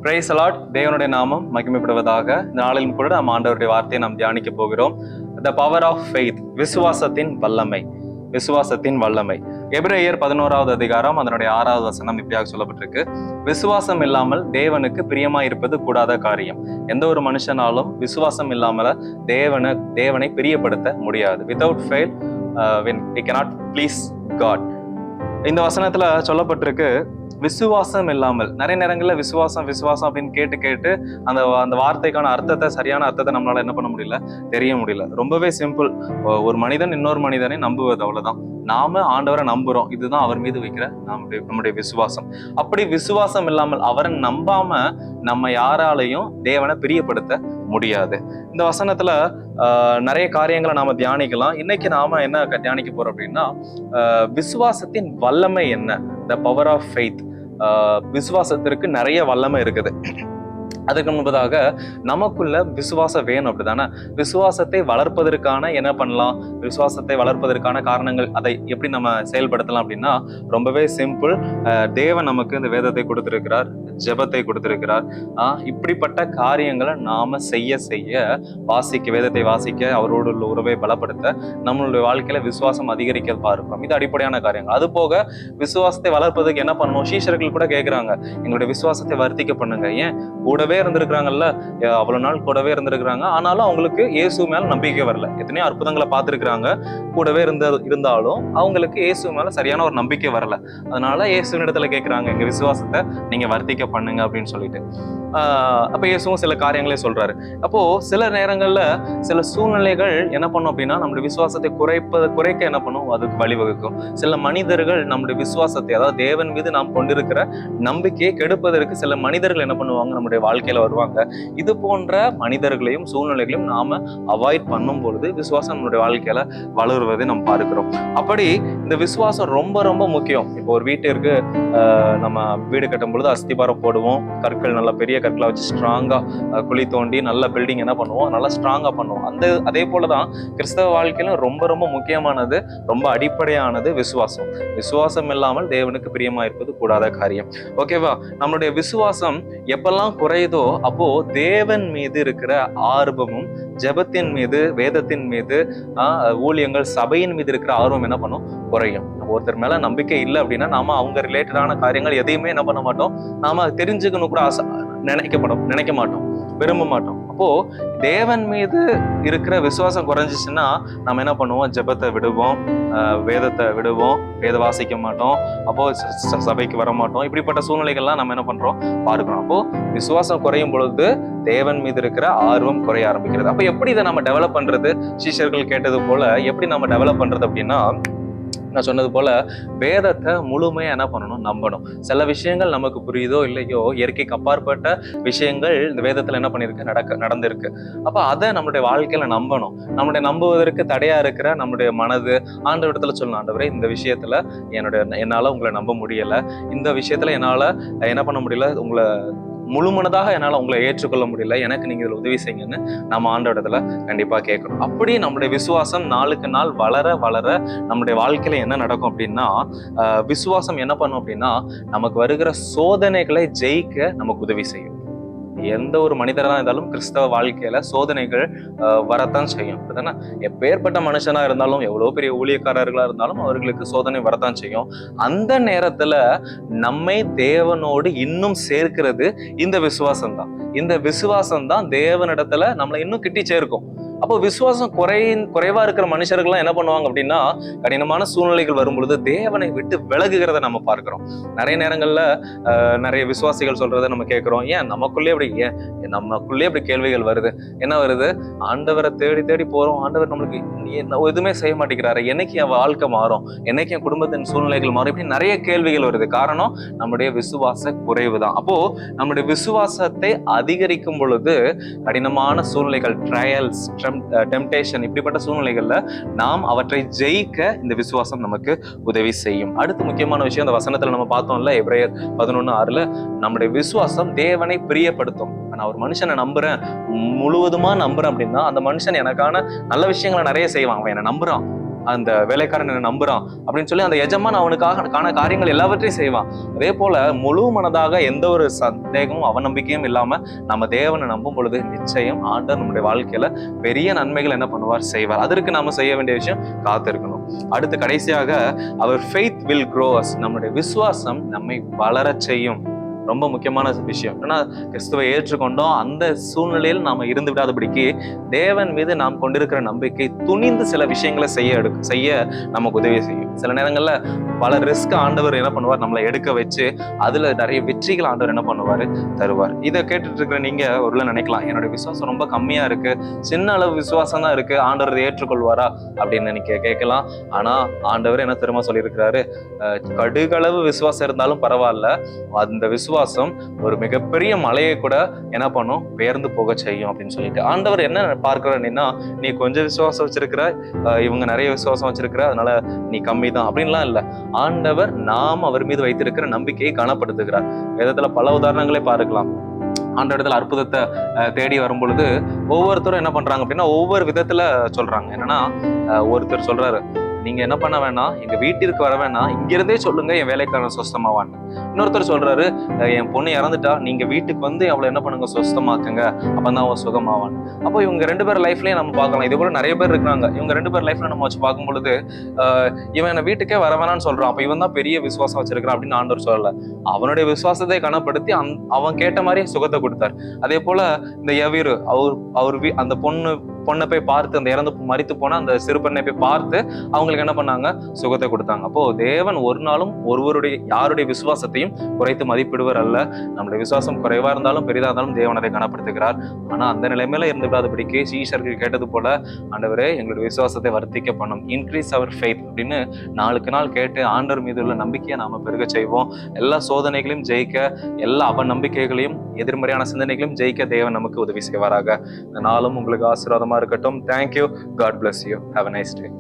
Price allot. தேவனுடைய நாமம் மகிமைப்படுவதாக. இந்த நாளிலும் கூட நாம் ஆண்டவருடைய வார்த்தையை நாம் தியானிக்க போகிறோம். த பவர் ஆஃப் ஃபெய்த், விசுவாசத்தின் வல்லமை. விசுவாசத்தின் வல்லமை. எபிரேயர் 11வது அதிகாரம் அதனுடைய 6வது வசனம் இப்படியாக சொல்லப்பட்டிருக்கு. விசுவாசம் இல்லாமல் தேவனுக்கு பிரியமா இருப்பது கூடாத காரியம். எந்த ஒரு மனுஷனாலும் விசுவாசம் இல்லாமல தேவனை பிரியப்படுத்த முடியாது. Without fail we cannot please God. இந்த வசனத்துல சொல்லப்பட்டிருக்கு விசுவாசம் இல்லாமல். நிறைய நேரங்களில் விசுவாசம் அப்படின்னு கேட்டு அந்த வார்த்தைக்கான சரியான அர்த்தத்தை நம்மளால என்ன பண்ண முடியல, தெரிய முடியல. ரொம்பவே சிம்பிள். ஒரு மனிதன் இன்னொரு மனிதனை நம்புவது, அவ்வளவுதான். நாம ஆண்டவரை நம்புறோம், இதுதான் அவர் மீது வைக்கிற நம்முடைய விசுவாசம். அப்படி விசுவாசம் இல்லாமல், அவரை நம்பாம நம்ம யாராலையும் தேவனை பிரியப்படுத்த முடியாது. இந்த வசனத்துல நிறைய காரியங்களை நாம தியானிக்கலாம். இன்னைக்கு நாம என்ன தியானிக்க போறோம் அப்படின்னா, விசுவாசத்தின் வல்லமை என்ன, த பவர் ஆஃப் ஃபெய்த். விசுவாசத்திற்கு நிறைய வல்லமை இருக்குது. அதுக்கு முன்பதாக நமக்குள்ள விசுவாசம் வேணும், அப்படிதானே? விசுவாசத்தை வளர்ப்பதற்கான என்ன பண்ணலாம், விசுவாசத்தை வளர்ப்பதற்கான காரணங்கள், அதை எப்படி நம்ம செயல்படுத்தலாம் அப்படின்னா ரொம்பவே சிம்பிள். தேவன் நமக்கு இந்த வேதத்தை கொடுத்திருக்கிறார், ஜெபத்தை கொடுத்திருக்கிறார். இப்படிப்பட்ட காரியங்களை நாம செய்ய வேதத்தை வாசிக்க, அவரோடு உள்ள உறவை பலப்படுத்த, நம்மளுடைய வாழ்க்கையில விசுவாசம் அதிகரிக்க பார்க்கிறோம். இது அடிப்படையான காரியங்கள். அது போக விசுவாசத்தை வளர்ப்பதற்கு என்ன பண்ணணும், சீஷர்கள் கூட கேட்கிறாங்க, எங்களுடைய விசுவாசத்தை வர்த்திக்க பண்ணுங்க. ஏன்? கூடவே இருந்திருக்கிறாங்கல்ல, அவ்வளவு நாள் கூடவே இருந்திருக்கிறாங்க. ஆனாலும் அவங்களுக்கு இயேசு மேல நம்பிக்கை வரல. எத்தனையோ அற்புதங்களை பார்த்திருக்கிறாங்க, கூடவே இருந்தாலும் அவங்களுக்கு இயேசு மேல சரியான ஒரு நம்பிக்கை வரல. அதனால இயேசுவின் இடத்துல கேட்கிறாங்க, எங்க விசுவாசத்தை நீங்க வர்த்திக்க பண்ணுங்க அப்படின்னு சொல்லிட்டு. அப்ப இயேசுவும் சில காரியங்களே சொல்றாரு. அப்போ சில நேரங்கள்ல சில சூழ்நிலைகள் என்ன பண்ணும் அப்படின்னா, நம்முடைய விசுவாசத்தை குறைக்க என்ன பண்ணும், அதுக்கு வழிவகுக்கும். சில மனிதர்கள் நம்முடைய விசுவாசத்தை, அதாவது தேவன் மீது நாம் கொண்டிருக்கிற நம்பிக்கையை கெடுப்பதற்கு சில மனிதர்கள் என்ன பண்ணுவாங்க, நம்முடைய வாழ்க்கையில வருவாங்க. இது போன்ற மனிதர்களையும் சூழ்நிலைகளையும் நாம அவாய்ட் பண்ணும் பொழுது விசுவாசம் நம்மளுடைய வாழ்க்கையில வளருவதை நம்ம பார்க்கிறோம். அப்படி இந்த விசுவாசம் ரொம்ப ரொம்ப முக்கியம். இப்போ ஒரு வீட்டிற்கு நம்ம வீடு கட்டும் பொழுது அஸ்திபாரம் போடுவோம், கற்கள் நல்ல பெரிய கற்களை வச்சு ஸ்ட்ராங்கா குழி தோண்டி நல்ல பில்டிங் என்ன பண்ணுவோம், நல்லா ஸ்ட்ராங்கா பண்ணுவோம். அதே போலதான் கிறிஸ்தவ வாழ்க்கையிலும் ரொம்ப ரொம்ப முக்கியமானது, ரொம்ப அடிப்படையானது விசுவாசம். விசுவாசம் இல்லாமல் தேவனுக்கு பிரியமா இருப்பது கூடாத காரியம். ஓகேவா? நம்மளுடைய விசுவாசம் எப்பெல்லாம் குறையுதோ அப்போ தேவன் மீது இருக்கிற ஆர்வமும், ஜெபத்தின் மீது, வேதத்தின் மீது, ஊழியங்கள், சபையின் மீது இருக்கிற ஆர்வம் என்ன பண்ணும், குறையும். ஒருத்தர் மேல நம்பிக்கை இல்லை அப்படின்னா நாம அவங்க ரிலேட்டடான காரியங்கள் எதையுமே என்ன பண்ண மாட்டோம், நாம தெரிஞ்சுக்கணும் கூட நினைக்க மாட்டோம், விரும்ப மாட்டோம். அப்போ தேவன் மீது இருக்கிற விசுவாசம் குறைஞ்சிச்சுன்னா நம்ம என்ன பண்ணுவோம், ஜெபத்தை விடுவோம், வேதத்தை விடுவோம், வேத வாசிக்க மாட்டோம், அப்போ சபைக்கு வர மாட்டோம். இப்படிப்பட்ட சூழ்நிலைகள்லாம் நம்ம என்ன பண்றோம், பார்க்கிறோம். அப்போ விசுவாசம் குறையும் பொழுது தேவன் மீது இருக்கிற ஆர்வம் குறைய ஆரம்பிக்கிறது. அப்ப எப்படி இதை நம்ம டெவலப் பண்றது? சீஷர்கள் கேட்டது போல எப்படி நம்ம டெவலப் பண்றது அப்படின்னா, நான் சொன்னது போல வேதத்தை முழுமையா என்ன பண்ணணும், நம்பணும். சில விஷயங்கள் நமக்கு புரியுதோ இல்லையோ, இயற்கைக்கு அப்பாற்பட்ட விஷயங்கள் இந்த வேதத்துல என்ன பண்ணிருக்கு, நடந்திருக்கு. அப்ப அதை நம்மளுடைய வாழ்க்கையில நம்பணும். நம்மளுடைய நம்புவதற்கு தடையா இருக்கிற நம்முடைய மனது ஆண்டவரிடத்துல சொல்லணும், ஆண்டவரே இந்த விஷயத்துல என்னால உங்களை நம்ப முடியல, இந்த விஷயத்துல என்னால என்ன பண்ண முடியல, உங்களை முழுமனதாக என்னால உங்களை ஏற்றுக்கொள்ள முடியல, எனக்கு நீங்க இதுல உதவி செய்யுங்கன்னு நம்ம ஆண்டவரிடத்துல கண்டிப்பா கேட்கணும். அப்படி நம்முடைய விசுவாசம் நாளுக்கு நாள் வளர நம்முடைய வாழ்க்கையில என்ன நடக்கும் அப்படின்னா, விசுவாசம் என்ன பண்ணும் அப்படின்னா, நமக்கு வருகிற சோதனைகளை ஜெயிக்க நமக்கு உதவி செய்யும். எந்த ஒரு மனிதராக இருந்தாலும் கிறிஸ்தவ வாழ்க்கையில சோதனைகள் வரத்தான் செய்யும், அப்படிதானே? எப்பேற்பட்ட மனுஷனா இருந்தாலும், எவ்வளவு பெரிய ஊழியக்காரர்களா இருந்தாலும் அவர்களுக்கு சோதனை வரத்தான் செய்யும். அந்த நேரத்துல நம்மை தேவனோடு இன்னும் சேர்க்கிறது இந்த விசுவாசம் தான். இந்த விசுவாசம் தான் தேவனிடத்துல நம்மளை இன்னும் கிட்டி சேர்க்கும். அப்போ விசுவாசம் குறைவா இருக்கிற மனுஷர்கள்லாம் என்ன பண்ணுவாங்க அப்படின்னா, கடினமான சூழ்நிலைகள் வரும் பொழுது தேவனை விட்டு விலகுகிறத நம்ம பார்க்கிறோம். நிறைய நேரங்கள்ல நிறைய விசுவாசிகள் சொல்றதை நம்ம கேட்கிறோம். ஏன் நமக்குள்ளே அப்படி கேள்விகள் வருது. என்ன வருது? ஆண்டவரை தேடி போறோம், ஆண்டவர் நம்மளுக்கு எதுவுமே செய்ய மாட்டேங்கிறாரு, என்னைக்கு என் வாழ்க்கை மாறும், என்னைக்கு என் குடும்பத்தின் சூழ்நிலைகள் மாறும், இப்படி நிறைய கேள்விகள் வருது. காரணம் நம்முடைய விசுவாச குறைவு தான். அப்போ நம்முடைய விசுவாசத்தை அதிகரிக்கும் பொழுது கடினமான சூழ்நிலைகள், ட்ரையல்ஸ், டெம்டேஷன், இப்படிப்பட்ட சூழ்நிலைகள்ல நாம் அவற்றை ஜெயிக்க இந்த விசுவாசம் நமக்கு உதவி செய்யும். அடுத்து முக்கியமான விஷயம் இந்த வசனத்துல நம்ம பார்த்தோம்ல, எபிரேயர் 11:6, நம்முடைய விசுவாசம் தேவனை பிரியப்படுத்தும். நான் ஒரு மனுஷனை முழுவதுமா நம்புறேன் அப்படின்னா, அந்த மனுஷன் எனக்கான நல்ல விஷயங்களை நிறைய செய்வான். அவன் என்னை நம்புறான், அந்த வேலைக்காரன் என்ன நம்புறான் அப்படின்னு சொல்லி அந்த எஜமான் அவனுக்கான காரியங்கள் எல்லாவற்றையும் செய்வான். அதே போல முழு மனதாக எந்த ஒரு சந்தேகமும் அவநம்பிக்கையும் இல்லாம நம்ம தேவனை நம்பும் பொழுது நிச்சயம் ஆண்டவர் நம்முடைய வாழ்க்கையில பெரிய நன்மைகள் என்ன பண்ணுவார், செய்வார். அதற்கு நாம செய்ய வேண்டிய விஷயம் காத்திருக்கணும். அடுத்து கடைசியாக அவர் ஃபெய்த் வில் grow us, நம்முடைய விசுவாசம் நம்மை வளர செய்யும். ரொம்ப முக்கியமான விஷயம். ஏன்னா கிறிஸ்துவை ஏற்றுக்கொண்டோம், அந்த சூழ்நிலையில் நாம இருந்து விடாதபடிக்கு தேவன் மீது நாம் கொண்டிருக்கிற நம்பிக்கை துணிந்து சில விஷயங்களை செய்ய நமக்கு உதவி செய்யும். சில நேரங்கள்ல பல ரிஸ்க் ஆண்டவர் என்ன பண்ணுவார், நம்மளை எடுக்க வச்சு அதுல நிறைய வெற்றிகள் ஆண்டவர் என்ன பண்ணுவாரு, தருவார். இதை கேட்டுட்டு இருக்கிற நீங்க ஒருவேளை நினைக்கலாம், என்னுடைய விசுவாசம் ரொம்ப கம்மியா இருக்கு, சின்ன அளவு விசுவாசம் தான் இருக்கு, ஆண்டவர் ஏற்றுக்கொள்வாரா அப்படின்னு நீங்க கேட்கலாம். ஆனா ஆண்டவர் என்ன தெரியுமா சொல்லியிருக்கிறாரு, கடுகளவு விசுவாசம் இருந்தாலும் பரவாயில்ல, அந்த விசுவாசம் ஒரு மிகப்பெரிய மலையை கூட என்ன பண்ணும், பெயர்ந்து போக செய்யும் அப்படின்னு சொல்லிட்டு ஆண்டவர் என்ன பார்க்கிறேன்னா, நீ கொஞ்சம் விசுவாசம் வச்சிருக்கிற, இவங்க நிறைய விசுவாசம் வச்சிருக்கிற, அதனால நீ கம்மி தான் அப்படின்லாம் இல்லை. ஆண்டவர் நாம் அவர் மீது வைத்திருக்கிற நம்பிக்கையை கனப்படுத்துகிறார். வேதத்துல பல உதாரணங்களை பார்க்கலாம். ஆண்டவரிடத்துல அற்புதத்தை தேடி வரும் பொழுது ஒவ்வொருத்தரும் என்ன பண்றாங்க அப்படின்னா ஒவ்வொரு விதத்துல சொல்றாங்க. என்னன்னா ஒருத்தர் சொல்றாரு, நீங்க என்ன பண்ண வேணாம், எங்க வீட்டிற்கு வர வேணாம், இங்கிருந்தே சொல்லுங்க என் வேலைக்காரன் சொஸ்தமாவான்னு. இன்னொருத்தர் சொல்றாரு, என் பொண்ணு இறந்துட்டா, நீங்க வீட்டுக்கு வந்து அவளை என்ன பண்ணுங்க, சொஸ்தமாக்குங்க, அப்பதான் அவன் சுகமாவான். அப்போ இவங்க ரெண்டு பேர் லைஃப்லயும் நம்ம பார்க்கலாம். இது போல நிறைய பேர் இருக்காங்க. இவங்க ரெண்டு பேர் லைஃப்ல நம்ம வச்சு பார்க்கும் பொழுது இவன் என்ன வீட்டுக்கே வர வேணாம்னு சொல்றான், அப்ப இவன் தான் பெரிய விசுவாசம் வச்சிருக்கான் அப்படின்னு ஆண்டவர் சொல்லல. அவனுடைய விசுவாசத்தை கனப்படுத்தி அவன் கேட்ட மாதிரி சுகத்தை கொடுத்தார். அதே போல இந்த யவீரு அவர் அந்த பொண்ணை போய் பார்த்து, அந்த இறந்து மரித்து போன அந்த சிறு பெண்ணை போய் பார்த்து அவங்களுக்கு என்ன பண்ணாங்க, சுகத்தை கொடுத்தாங்க. அப்போ தேவன் ஒரு நாளும் யாருடைய விசுவாசத்தையும் குறைத்து மதிப்பிடுவர் அல்ல. நம்முடைய விசுவாசம் குறைவா இருந்தாலும் பெரிதா இருந்தாலும் தேவன் அதை கனப்படுத்துகிறார். ஆனா அந்த நிலைமையில இருந்து விடாதபடிக்கு சீஷர்கள் கேட்டது போல, ஆண்டவரே எங்களுடைய விசுவாசத்தை வர்த்திக்க பண்ணும், இன்க்ரீஸ் அவர் ஃபெய்த் அப்படின்னு நாளுக்கு நாள் கேட்டு ஆண்டவர் மீது உள்ள நம்பிக்கையை நாம பெருக செய்வோம். எல்லா சோதனைகளையும் ஜெயிக்க, எல்லா அவநம்பிக்கைகளையும் எதிர்மறையான சிந்தனைகளையும் ஜெயிக்க தேவன் நமக்கு உதவி செய்வாராக. இந்த நாளும் உங்களுக்கு ஆசீர்வாதமா இருக்கட்டும். Thank you. God bless you. Have a nice day.